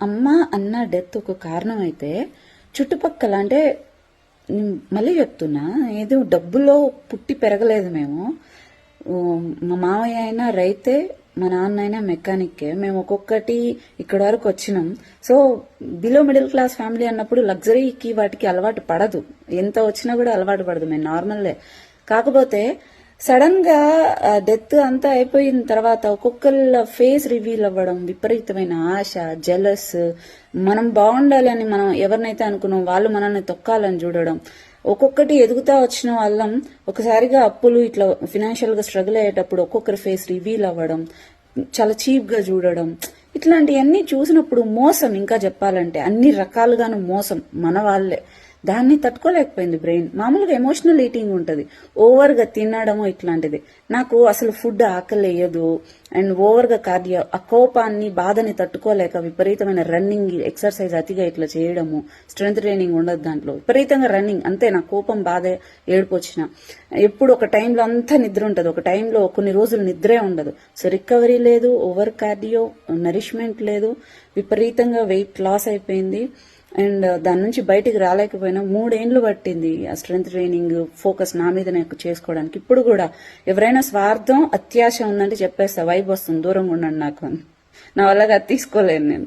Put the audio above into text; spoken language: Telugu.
అమ్మ అన్న డెత్ ఒక కారణం అయితే చుట్టుపక్కల అంటే మళ్ళీ చెప్తున్నా, ఏదో డబ్బులో పుట్టి పెరగలేదు మేము. మా మామయ్య అయినా రైతే, మా నాన్న అయినా మెకానిక్కే. మేము ఒక్కొక్కటి ఇక్కడ వరకు వచ్చినాం. So below middle class family అన్నప్పుడు లగ్జరీకి వాటికి అలవాటు పడదు. ఎంత వచ్చినా కూడా అలవాటు పడదు. మేము నార్మల్లే. కాకపోతే సడన్ గా డెత్ అంతా అయిపోయిన తర్వాత ఒక్కొక్కళ్ళ ఫేస్ రివీల్ అవ్వడం, విపరీతమైన ఆశ, జెలస్, మనం బాగుండాలి అని మనం ఎవరినైతే అనుకున్నాం వాళ్ళు మనల్ని తొక్కాలని చూడడం, ఒక్కొక్కటి ఎదుగుతా వచ్చిన వాళ్ళం ఒకసారిగా అప్పులు ఇట్లా ఫినాన్షియల్ గా స్ట్రగుల్ అయ్యేటప్పుడు ఒక్కొక్కరి ఫేస్ రివీల్ అవ్వడం, చాలా చీప్ గా చూడడం, ఇట్లాంటివన్నీ చూసినప్పుడు మోసం, ఇంకా చెప్పాలంటే అన్ని రకాలుగాను మోసం మన వాళ్ళే. దాన్ని తట్టుకోలేకపోయింది బ్రెయిన్. మామూలుగా ఎమోషనల్ ఈటింగ్ ఉంటది, ఓవర్ గా తినడము ఇట్లాంటిది. నాకు అసలు ఫుడ్ ఆకలేయదు అండ్ ఓవర్ గా కార్డియో, ఆ కోపాన్ని బాధని తట్టుకోలేక విపరీతమైన రన్నింగ్, ఎక్సర్సైజ్ అతిగా ఇట్లా చేయడము, స్ట్రెంత్ ట్రైనింగ్ ఉండదు దాంట్లో, విపరీతంగా రన్నింగ్ అంతే. నా కోపం బాధ ఏడుపు వచ్చిన ఎప్పుడు ఒక టైంలో అంతా నిద్ర ఉంటది, ఒక టైంలో కొన్ని రోజులు నిద్రే ఉండదు. సో రికవరీ లేదు, ఓవర్ కార్డియో, నరిష్మెంట్ లేదు, విపరీతంగా వెయిట్ లాస్ అయిపోయింది. అండ్ దాని నుంచి బయటికి రాలేకపోయినా 3 ఏళ్లు పట్టింది ఆ స్ట్రెంత్ ట్రైనింగ్ ఫోకస్ నా మీద నాకు చేసుకోవడానికి. ఇప్పుడు కూడా ఎవరైనా స్వార్థం, అత్యాశ ఉందంటే చెప్పేస్తా, వైబ్ వస్తుంది, దూరంగా ఉండండి నాకు అని. నా వల్లగా తీసుకోలేను నేను.